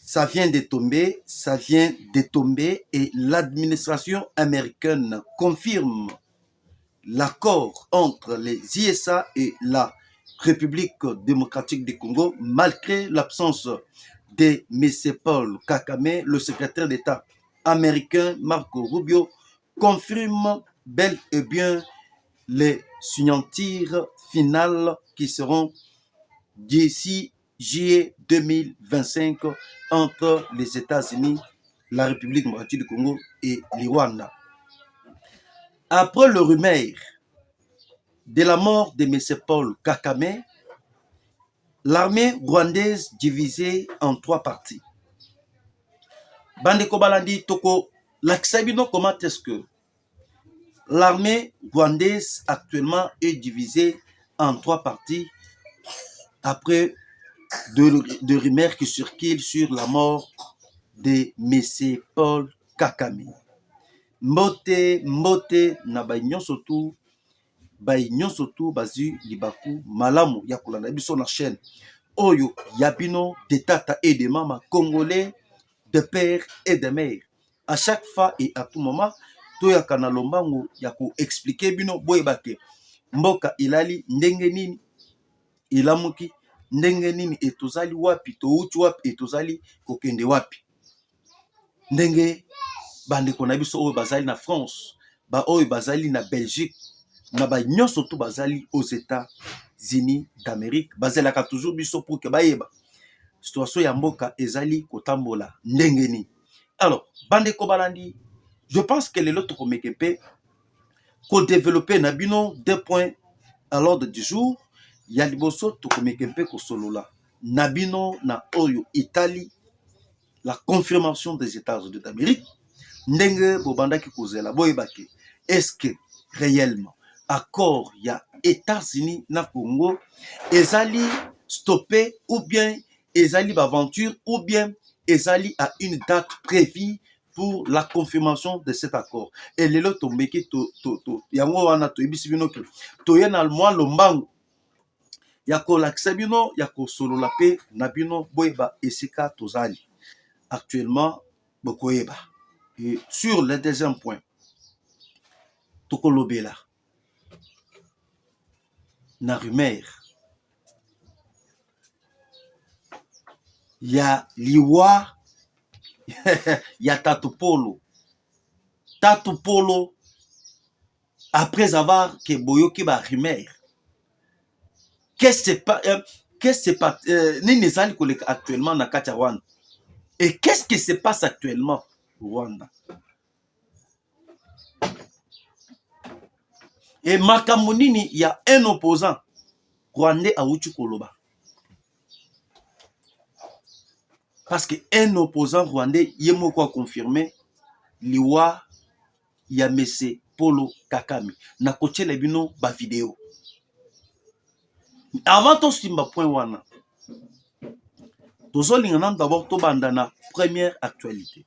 ça vient de tomber et l'administration américaine confirme l'accord entre les USA et la République démocratique du Congo, malgré l'absence de M. Paul Kagame, le secrétaire d'État américain Marco Rubio confirme bel et bien les signatures finales qui seront d'ici juillet 2025 entre les États-Unis, la République démocratique du Congo et le Rwanda. Après le rumeur de la mort de M. Paul Kagame, l'armée rwandaise divisée en 3 parties. Bandeko Balandi Toko, l'aksabino, comment est-ce que l'armée rwandaise actuellement est divisée en 3 parties après de rumeurs qui circulent sur la mort de M. Paul Kagame. Mbote na bainyoso tu bazu libaku malamu ya kolanda biso na chaîne oyo yabino de tata et de mama congolais, de père et de mère. À chaque fois et à tout moment, to ya kana lombango ya ko expliquer bino boyebake mboka ilali ndenge nini ilamuki ndenge nini etozali wapi to uti wapi etozali kokende wapi ndenge bandeko na biso oyo bazali na France, ba oyo bazali na Belgique, na ba nyonso tu bazali aux États-Unis d'Amérique, bazelaka toujours biso pour que bayeba situation ya mboka ezali kotambola ndenge nini. Alors bandeko balandi, je pense que les loto komekempe ko développer na bino 2 points à l'ordre du jour. Ya liboso to komekempe ko solola na bino na oyo Italie, la confirmation des États-Unis d'Amérique. Ndenge bobandaki kozela boyebake est-ce que réellement accord ya États-Unis na Congo ezali stoppé ou bien ezali aventure ou bien ezali à une date prévue pour la confirmation de cet accord. Et lelo tombeki yango wana toyebisi bino ke toyena mwa lombango ya kolakisa bino ya kosolola pe na bino boyeba esika tozali actuellement bokoyeba. Et sur le deuxième point, tokolobela na rumeur ya liwa ya Tatupolo après avoir que boyoki ba rumeur qu'est-ce pas nini ezali koleka actuellement na kati ya Rwanda et qu'est-ce qui se passe actuellement au Rwanda. Et makambo nini ya un opposant rwandais auti koloba. Parce que un opposant rwandais yemoko a confirmé liwa ya Mese Polo Kagame na kochele bino ba vidéo. Avant to simba point wana, tozolinga d'abord to banda na première actualité.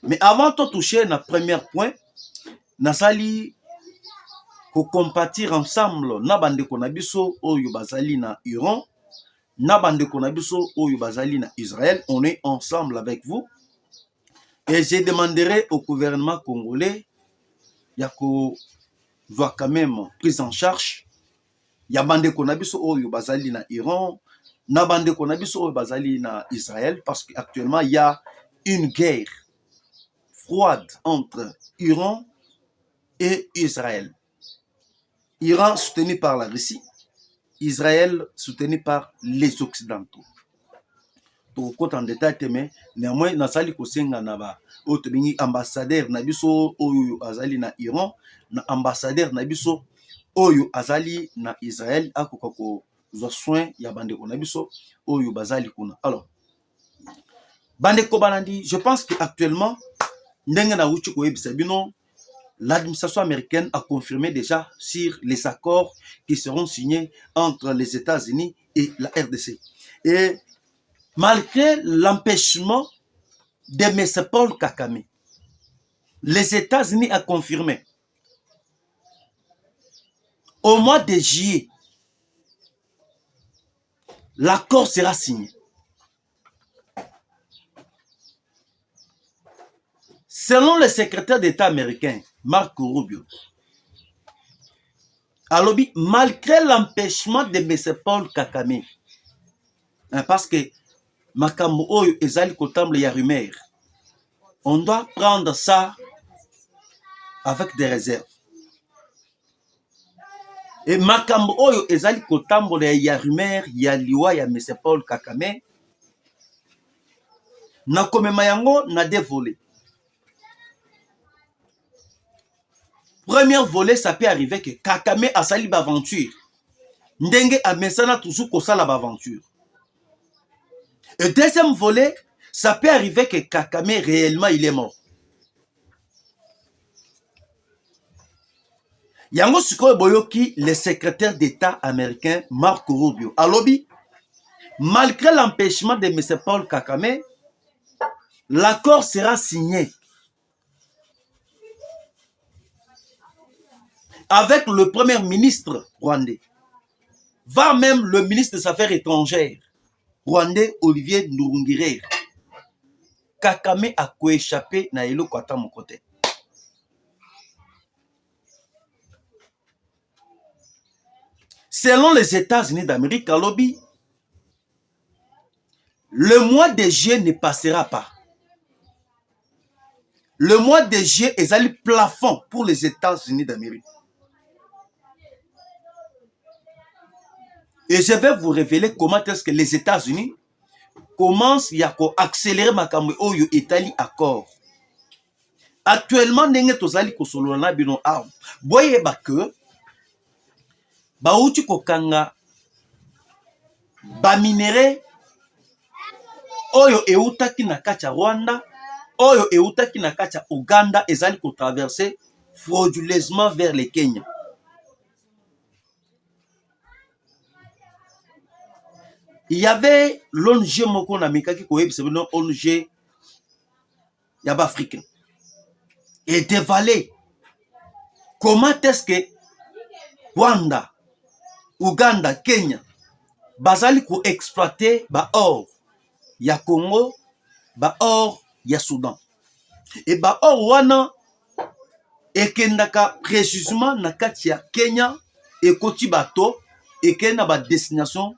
Mais avant to toucher na premier point, nasali ko compatir ensemble na bandeko na biso oyo bazali na Iran, na bandeko na biso oyo bazali na Israël. On est ensemble avec vous et je demanderai au gouvernement congolais ya ko doit quand même prise en charge ya bandeko na biso oyo bazali na Iran, na bandeko na biso oyo bazali na Israël, parce qu'actuellement il y a une guerre froide entre Iran et Israël. Iran soutenu par la Russie, Israël soutenu par les Occidentaux. Donc, en détail, mais néanmoins, nasali kosenga na ba otobengi ambassadeur na biso oyo azali na Iran, na ambassadeur na biso oyo azali na Israël akoka ko zo soin ya bandeko na biso oyo bazali kuna. Alors, bandeko balandi, je pense que actuellement ndenge na uchi ko yebisa bino, l'administration américaine a confirmé déjà sur les accords qui seront signés entre les États-Unis et la RDC. Et malgré l'empêchement de M. Paul Kagame, les États-Unis ont confirmé au mois de juillet, l'accord sera signé. Selon le secrétaire d'État américain, Marco Rubio, alobi, malgré l'empêchement de M. Paul Kagame, parce que makambo oyo ezali kotamble ya rumeur, on doit prendre ça avec des réserves. Et makambo oyo ezali kotamble ya rumeur ya liwa ya M. Paul Kagame, na komema yango na deux volets. Premier volet, ça peut arriver que Kagame a sali l'aventure. Ndenge a mesana toujours kosala l'aventure. Et deuxième volet, ça peut arriver que Kagame réellement il est mort. Yango sikoyo boyoki, le secrétaire d'État américain Marco Rubio alobi, malgré l'empêchement de M. Paul Kagame, l'accord sera signé avec le premier ministre rwandais, va même le ministre des Affaires étrangères rwandais Olivier Nduhungirehe. Kagame a koéchappé na eloko ata mon côté. Selon les États-Unis d'Amérique, à lobby, le mois de juillet ne passera pas. Le mois de juillet est le plafond pour les États-Unis d'Amérique. Et je vais vous révéler comment est-ce que les États-Unis commencent à accélérer makambo oyo Italie accord. Actuellement, ndenge tozali kosolona bino arme. Boye ba que bauti kokanga ba minéraux oyo eutaki na kati ya Rwanda, oyo eutaki na kati ya Uganda ezali ko traverser frauduleusement vers le Kenya. Il y avait l'ONG moko na mikaki ko yebisa bino ONG yaba africain. Et dévalé comment est-ce que Rwanda, Uganda, Kenya bazali ko exploiter ba or ya Congo, ba or ya Soudan. Et ba or wana ekendaka précisément na kati ya Kenya et koti bato ekenda ba destination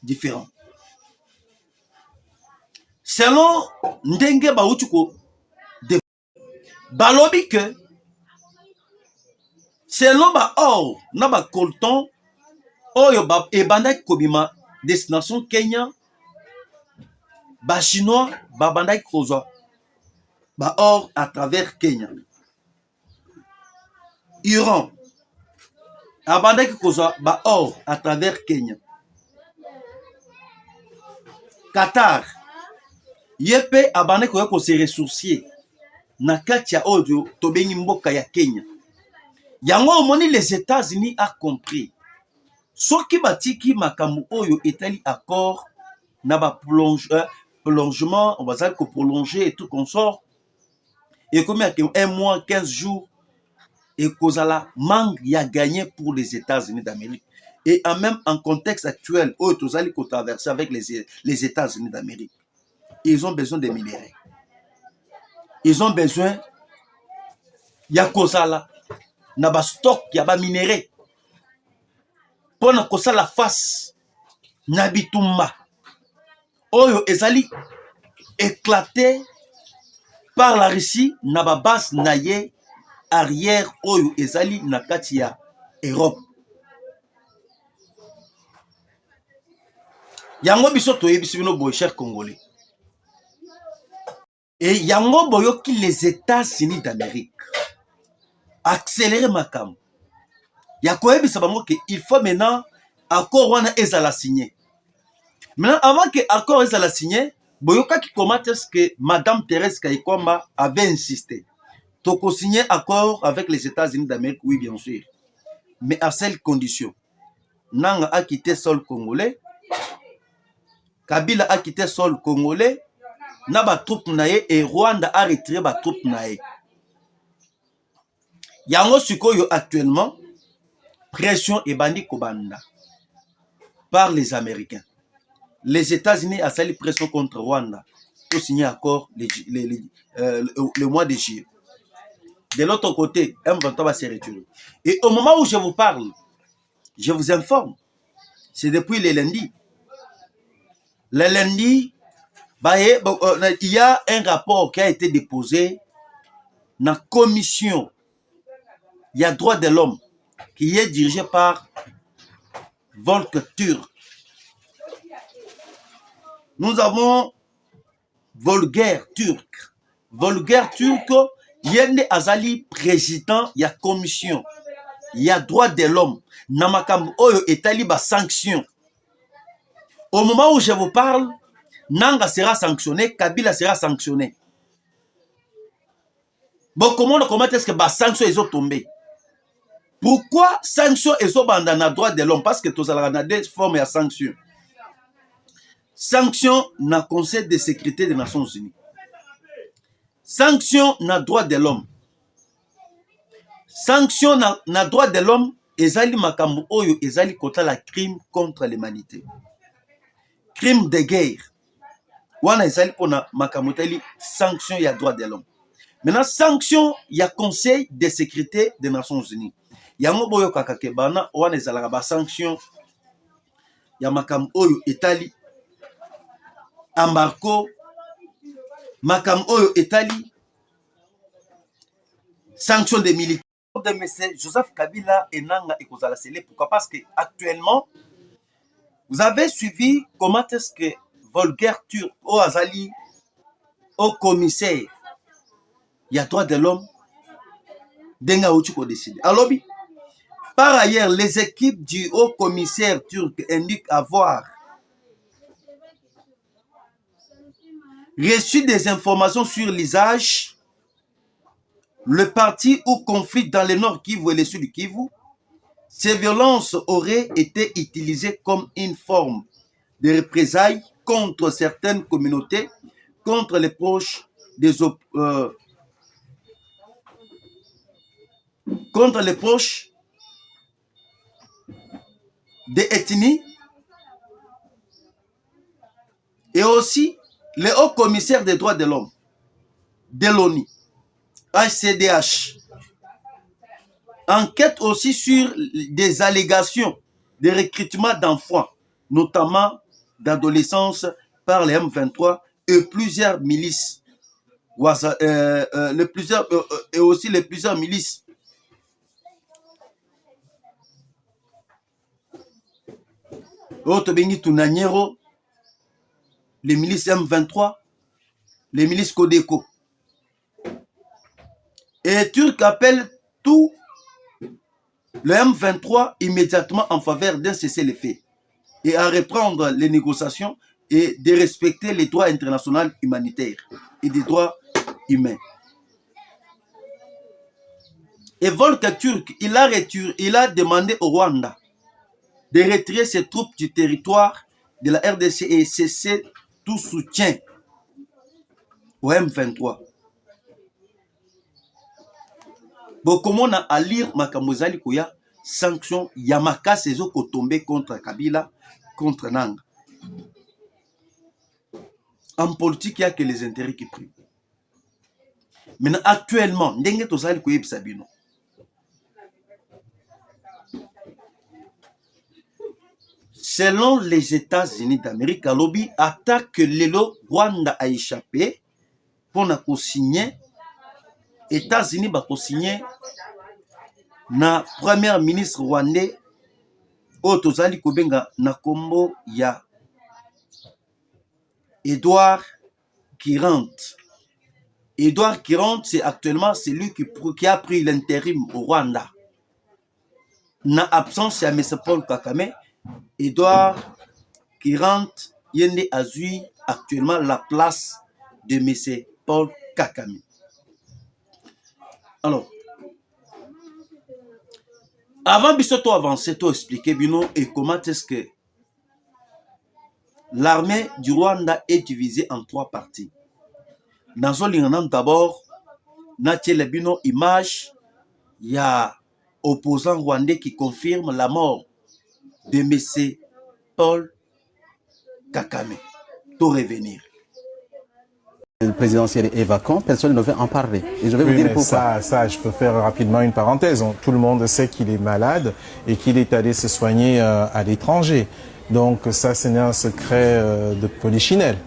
différents. Selon ndenge bauti ko balobi que selon ba or na ba colton oyo ba ebandaki kobima destination Kenya, ba chinois ba bandaki kozwa ba or à travers Kenya. Iran abandaki kozwa ba or à travers Kenya. Qatar yepe abandaki ko se ressourcier na kati ya oyo tobengi mboka ya Kenya. Yango omoni les États-Unis a compris. Soki batiki makambo oyo etali accord na ba prolongement, on va dire que prolonger et tout consort. Et comme il y a un mois, 15 jours, et kozala manque ya gagné pour les États-Unis d'Amérique. Et en même en contexte actuel, où tous allez traverser avec les États-Unis d'Amérique. Ils ont besoin de minéraux. Ils ont besoin ya kozala na ba stock ya ba minéraux. Pour na kosala face na bitumba oyo ezali éclaté par la Russie na ba base naye arrière oyo ezali na kati ya Europe. Yango biso toyebisi bino boy cher Congolais. Et yango boyoki les États-Unis d'Amérique accélérer makam. Ya koyebisa bango que il faut maintenant accord wana ezala signé. Maintenant avant que accord ezala signé, boyoka ki comment est-ce que Madame Thérèse Kayikwamba avait insisté. Toko signer accord avec les États-Unis d'Amérique, oui bien sûr. Mais à cette condition. Nanga a quitté sol congolais. Kabila a quitté sol congolais. Na ba troupe nae et Rwanda a retiré ba troupe nae. Yango sikoyo actuellement pression et bandi kobanda par les Américains. Les États-Unis a sali pression contre Rwanda. pour signer accord le mois de juillet. De l'autre côté, M23 va se retirer. Et au moment où je vous parle, je vous informe, c'est depuis le lundi. Le lundi, il y a un rapport qui a été déposé dans la commission, il y a droit de l'homme, qui est dirigé par Volker Turk. Nous avons Volker Turk. Volker Turk, Yende Azali, président, il y a commission, il y a droit de l'homme. Namakam Oyo Etali ba sanction. Au moment où je vous parle, Nanga sera sanctionné, Kabila sera sanctionné. Bon, comment est-ce que ba sanction ils ont tombé? Pourquoi sanction ils ont bandana droit de l'homme? Parce que tous les deux formes de sanction. Sanction na Conseil de sécurité des Nations Unies. Sanction na droit de l'homme. Sanction na droit de l'homme, ezali makambo oyo ezali kota la crime contre l'humanité. Crime de guerre. Wana ezali pona makambo tali sanction ya droit de l'homme. Maintenant sanction ya Conseil de sécurité des Nations Unies. Yango boyo kakake bana wana ezalaka ba sanction ya makambo oyo etali embargo makambo oyo etali sanction des militaires de M. Joseph Kabila et Nanga et Kozala Sele. Pourquoi? Parce que actuellement, vous avez suivi comment est-ce que Volker Turk au Azali, au commissaire, il y a droit de l'homme, Denga Ouchiko décide. Alors, par ailleurs, les équipes du haut commissaire turc indiquent avoir reçu des informations sur l'usage, le parti ou conflit dans le nord Kivu et le sud Kivu. Ces violences auraient été utilisées comme une forme de représailles contre certaines communautés, contre les proches des contre les proches des ethnies et aussi le haut commissaire des droits de l'homme de l'ONU, HCDH, enquête aussi sur des allégations de recrutement d'enfants, notamment d'adolescence par les M23 et plusieurs milices, et aussi les plusieurs milices. Otobengi Tunanyero, les milices M23, les milices Kodeko. Et Turc appelle tout le M23 immédiatement en faveur d'un cessez-le-feu et à reprendre les négociations et de respecter les droits internationaux humanitaires et des droits humains. Et Volker Turk, il a demandé au Rwanda de retirer ses troupes du territoire de la RDC et cesser tout soutien au M23. Bon, comment on a à lire Makamozali Kouya, sanction Yamaka Sezo Kotombe contre Kabila, contre Nanga. En politique, il n'y a que les intérêts qui priment. Maintenant, actuellement, Ndenge Tozali Kouya Sabino. Selon les États-Unis d'Amérique, Alobi attaque Lelo Rwanda a échappé pour na signer. États-Unis va signer na premier ministre rwandais Otozali Kobenga na kombo ya Edouard Kirant. Edouard Kirant, c'est actuellement celui qui a pris l'intérim au Rwanda. Na absence ya M. Paul Kagame, Edouard Kirant yende azui actuellement la place de M. Paul Kagame. Alors, avant de avancer, de expliquer Bino et comment est-ce que l'armée du Rwanda est divisée en 3 parties. Dans un ligne d'abord, Natiele Bino image, il y a opposant rwandais qui confirme la mort de M. Paul Kagame. Pour revenir. présidentiel est vacant, personne ne veut en parler. Et je vais vous dire pourquoi. Ça, je peux faire rapidement une parenthèse. Tout le monde sait qu'il est malade et qu'il est allé se soigner à l'étranger. Donc ça, ce n'est un secret de polichinelle.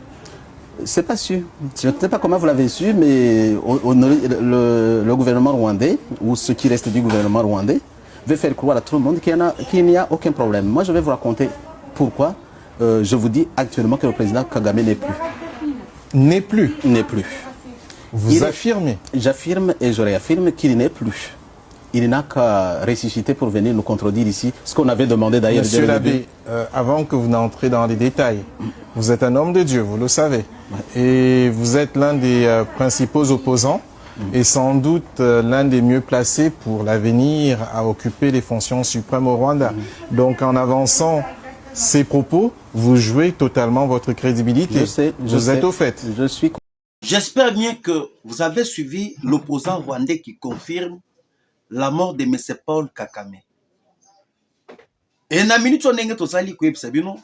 C'est pas sûr. Je ne sais pas comment vous l'avez su, mais le gouvernement rwandais, ou ce qui reste du gouvernement rwandais, veut faire croire à tout le monde qu'il n'y a aucun problème. Moi, je vais vous raconter pourquoi. Je vous dis actuellement que le président Kagame n'est plus. N'est plus. N'est plus. Vous affirmez? J'affirme et je réaffirme qu'il n'est plus. Il n'a qu'à ressusciter pour venir nous contredire ici, ce qu'on avait demandé d'ailleurs. Monsieur l'abbé, avant que vous n'entrez dans les détails, vous êtes un homme de Dieu, vous le savez. Et vous êtes l'un des principaux opposants et sans doute l'un des mieux placés pour l'avenir à occuper les fonctions suprêmes au Rwanda. Donc en avançant ces propos, vous jouez totalement votre crédibilité. Vous êtes au fait. J'espère bien que vous avez suivi l'opposant rwandais qui confirme la mort de M. Paul Kagame. Et na minute on est tosali koyebisa bino.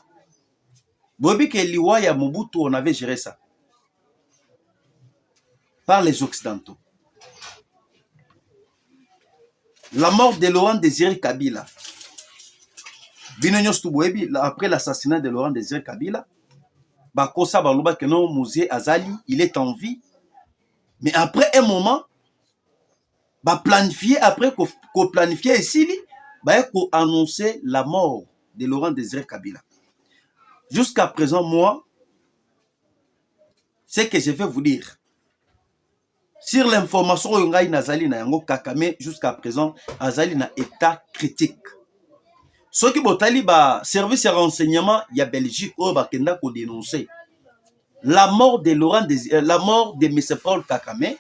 Bobi ke liwa ya Mobutu on avait géré ça par les Occidentaux. La mort de Laurent Désiré Kabila. Après l'assassinat de Laurent Désiré Kabila, Bakosa Baloba que non, Mouzé Azali, il est en vie. Mais après un moment, planifier, après qu'on planifie ici, qu'on annoncer la mort de Laurent Désiré Kabila. Jusqu'à présent, moi, c'est que je vais vous dire. Sur l'information Yongai Nazali na yango Kagame, jusqu'à présent, Azali na état critique. Ce qui botali ba service de renseignement ya Belgique au bakenda ko dénoncer la mort de la mort de M. Paul Kagame.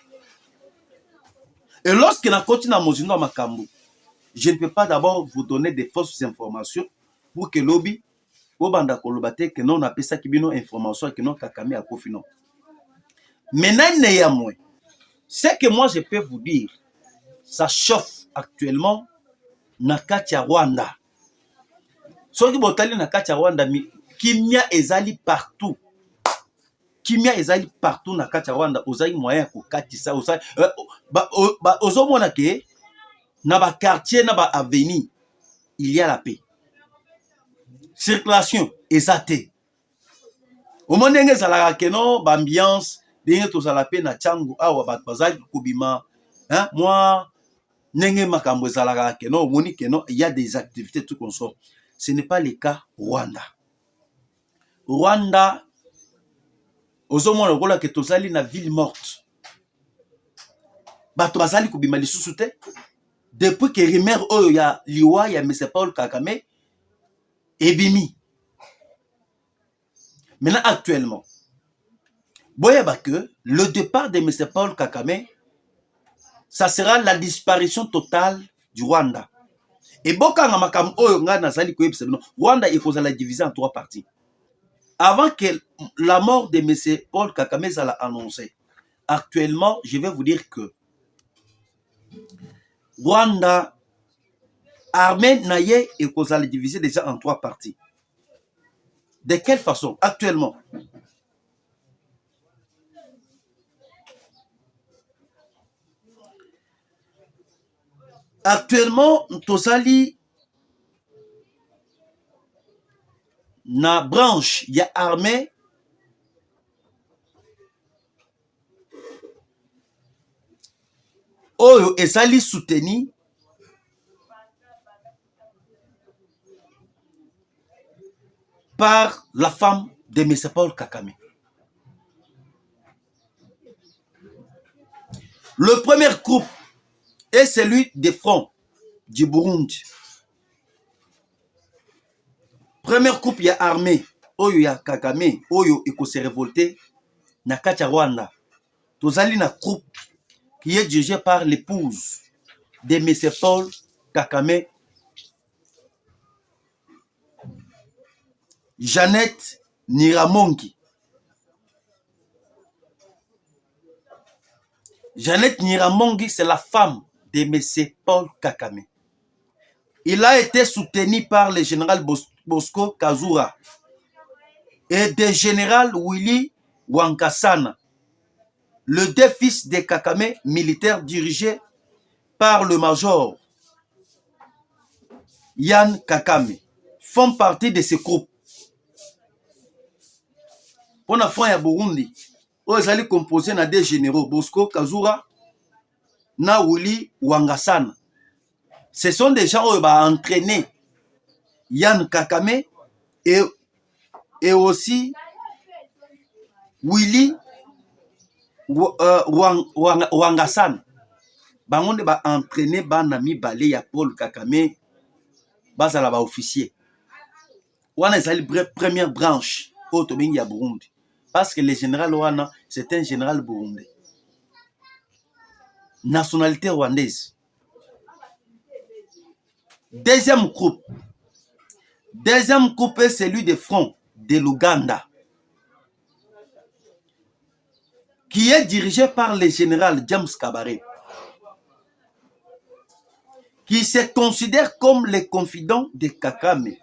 Et lorsque la continue à Mozindo Makambu, je ne peux pas d'abord vous donner des fausses informations pour que lobby au banda kolobate que non appelle ça qui bino information que non Kagame a confiné. Maintenant néanmoins, c'est que moi je peux vous dire, ça chauffe actuellement na kati ya Rwanda. Soki botali na kati ya Rwanda, kimia ezali partout. Kimia ezali partout na kati ya Rwanda, ozali moyen ko katisa, ozomona ke na ba quartier na ba avenue, il y a la paix. Circulation ezate. Omonenge zalaka keno ba ambiance, ndenge tozala pe na Tchangu awa ba bazali kobima, hein, moi nenge makambo ezalaka keno, omoni keno, il y a des activités tout consort. Ce n'est pas le cas Rwanda. Rwanda, ozomona kola ke tozali na ville morte. Bato bazali kobima lisusu te. Depuis que rumeur oyo ya liwa ya M. Paul Kagame ebimi. Maintenant actuellement, boyeba que le départ de M. Paul Kagame, ça sera la disparition totale du Rwanda. Et bokanga makam oyo nga nazali koyebisa bino, Rwanda ekozala divisé en 3 parties. Avant que la mort de M. Paul Kagame soit annoncée, actuellement, je vais vous dire que Rwanda, armée naye ekozala divisé déjà en 3 parties. De quelle façon? Actuellement, tozali na branche ya armée oyo ezali soutenu par la femme de M. Paul Kagame. Le premier groupe est celui des fronts du Burundi. Premier groupe ya armée oyo ya Kagame oyo eko se révolter na kati ya Rwanda. Tozali na groupe qui est dirigé par l'épouse de M. Paul Kagame, Jeannette Nyiramongi. Jeannette Nyiramongi, c'est la femme de M. Paul Kagame. Il a été soutenu par le général Bosco Kazura et le général Willy Wankasana. les deux fils de Kakame, militaires dirigés par le major Yann Kakame, font partie de ce groupe. Pour la fin, il y a Burundi. Ils allaient composer na des généraux Bosco Kazura, na Willy Wangasana. Ce sont des gens qui ont entraîné Yann Kakame et aussi Willy Wangasana. Bango de ba entraîné banami balé ya Paul Kakame bazala ba officier. Wana ezali première branche au Tobengi ya Burundi. Parce que le général Wana, c'est un général burundais. Nationalité rwandaise. Deuxième groupe est celui des fronts de l'Ouganda, qui est dirigé par le général James Kabaré, qui se considère comme le confident de Kakame.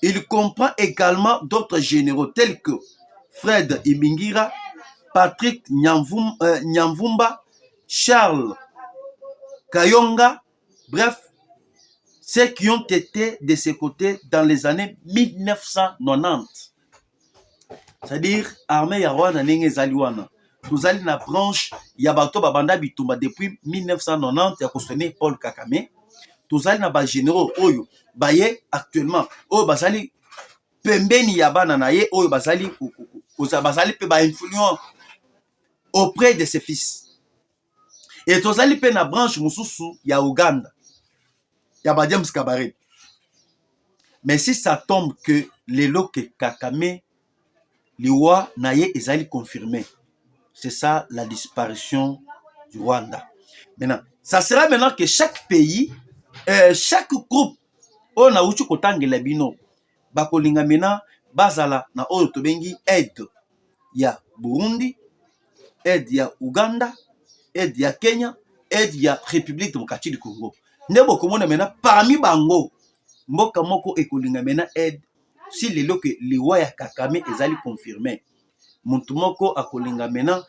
Il comprend également d'autres généraux tels que Fred Ibingira, Patrick Nyamvumba, Charles Kayonga, bref, ceux qui ont été de ses côtés dans les années 1990. C'est-à-dire, armée ya Rwanda nenge zaliwana. Nous allons na branche ya bato babanda bitumba depuis 1990 ya kosone Paul Kakame. Nous allons na ba généraux oyo baye actuellement oyo bazali pembeni ya bana na ye oyo bazali pe ba influent auprès de ses fils. Et tous allons pe na branche mususu ya Uganda. Ya ba James Kabaré. Mais si ça tombe que les lots que Kakame liwa naye ezali confirmé, c'est ça la disparition du Rwanda. Maintenant, ça sera maintenant que chaque pays, chaque groupe, on a uchu kotangela bino, bakolinga mena bazala na oyo tobengi aide ya Burundi, aide ya Uganda, aide ya Kenya, aide ya République démocratique du Congo. Ndebo komona mena parmi bango mboka moko ekolinga mena aide si lelo que liwa ya Kakame ezali confirmé. Muntu moko akolinga mena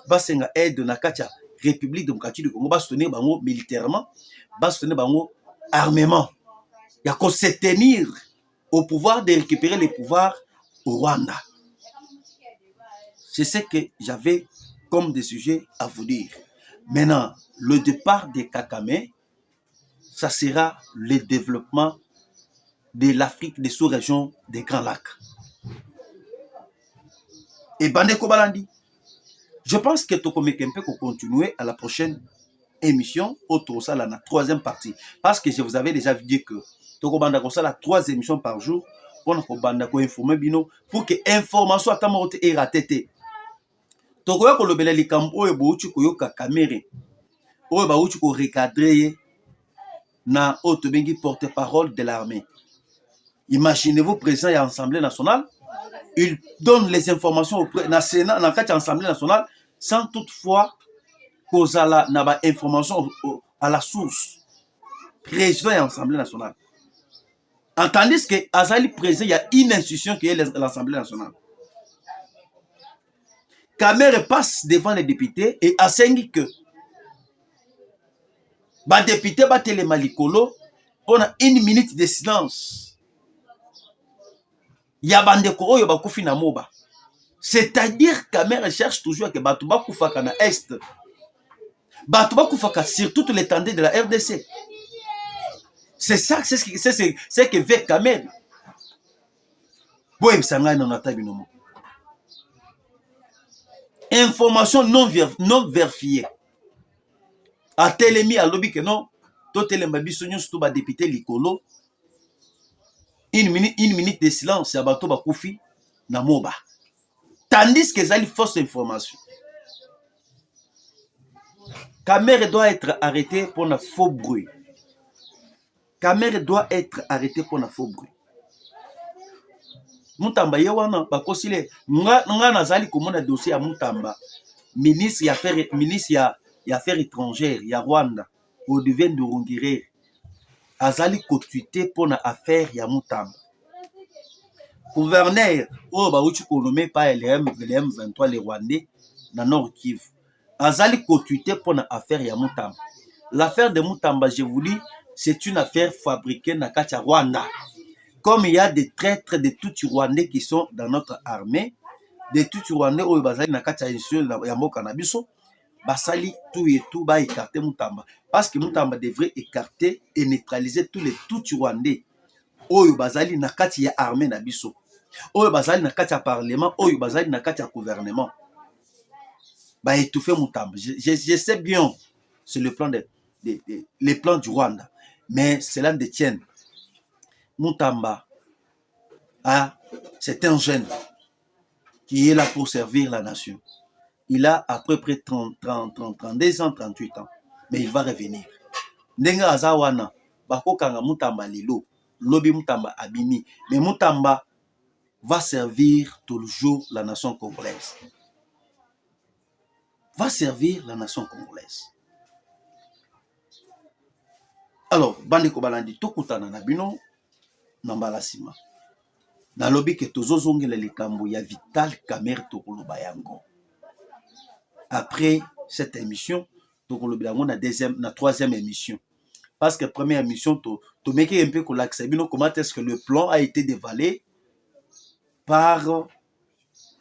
basenga aide na katia République démocratique du Congo, ba soutenir bango militairement, ba soutenir bango armement. Il y a qu'à se tenir au pouvoir de récupérer les pouvoirs au Rwanda. C'est ce que j'avais comme des sujets à vous dire. Maintenant, le départ de Kakame, ça sera le développement de l'Afrique des sous-régions des Grands Lacs. Et Bandeko Balandi, je pense que Toko Mekempe peut continuer à la prochaine émission autour de la troisième partie. Parce que je vous avais déjà dit que Toko Bandako ça la 3 émissions par jour pour que informer bino pour que information à tamote et raté. Toko ya kolobela likambo e bouchu koyoka caméra. O ba uchu ko recadrer na otobengi porte-parole de l'armée. Imaginez-vous présent à l'Assemblée nationale, il donne les informations au Sénat, dans l'Assemblée nationale, sans toutefois qu'Ozala n'a pas information à la source. Président de l'Assemblée nationale. Tandis que Azali président, il y a une institution qui est l'Assemblée nationale. Kamere passe devant les députés et assenge que les députés battent les malikolo pendant 1 minute de silence. C'est-à-dire que Kamere cherche toujours que Batouba Koufaka na Est. Batouba Koufaka sur toute l'étendue de la RDC. C'est ça, c'est ce que veut Kamere. Information non vérifiée. A télémi à lobby que non, tout téléma bisogno surtout ba député likolo. 1 minute de silence, ya bato ba koufi na moba. Tandis que ça fausse information. Kamere doit être arrêté pour un faux bruit. Kamere doit être arrêté pour un faux bruit. Mutamba yewana bakosile nga nazali komona dossier ya Mutamba, ministre ya affaires étrangères ya Rwanda, Odivin Nduhungirehe azali kotuite pour na affaire ya Mutamba. Gouverneur oyo bauchi konome pa LM23 les Rwandais na Nord Kivu azali kotuite pour na affaire ya Mutamba. L'affaire de Mutamba, je vous dis, c'est une affaire fabriquée na kati ya Rwanda. Comme il y a des traîtres de tout Rwandais qui sont dans notre armée, de tout Rwandais oyo bazali na kati ya mboka na biso, basali tout et tout ba écarter Mutamba parce que Mutamba devrait écarter et neutraliser tous les tout Rwandais oyo bazali na kati ya armée na biso, oyo bazali na kati ya parlement, oyo bazali na kati ya gouvernement, ba étouffer Mutamba. Je sais bien c'est le plan les plans du Rwanda, mais cela ne tient. Mutamba c'est un jeune qui est là pour servir la nation. Il a à peu près 32 ans, 38 ans, mais il va revenir. Ndenga azawana, bako kanga Mutamba lilo, lobi Mutamba abimi, mais Mutamba va servir toujours la nation congolaise. Va servir la nation congolaise. Alors, bandeko balandi tokutana na bino nambala sima. Na lobi ke tozozongela likambo ya Vital Kamerhe tokoloba yango. Après cette émission, tokoloba yango na troisième émission. Parce que première émission, to meke un peu kolakisa bino comment est-ce que le plan a été dévalé par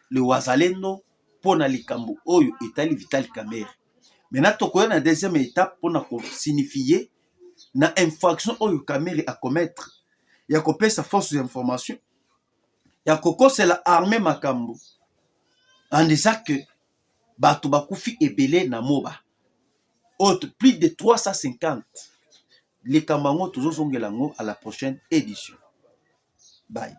le Wazalendo pour na likambo oyo etali Vital Kamerhe. Maintenant tokoya na deuxième étape pour na signifier na infraction oyo Kamerhe a commettre. Ya kopesa force d'information. Ya kokosela armée makambo. En disant que bato bakufi ebele na moba. Autre, plus de 350. Les Kamango toujours à la prochaine édition. Bye.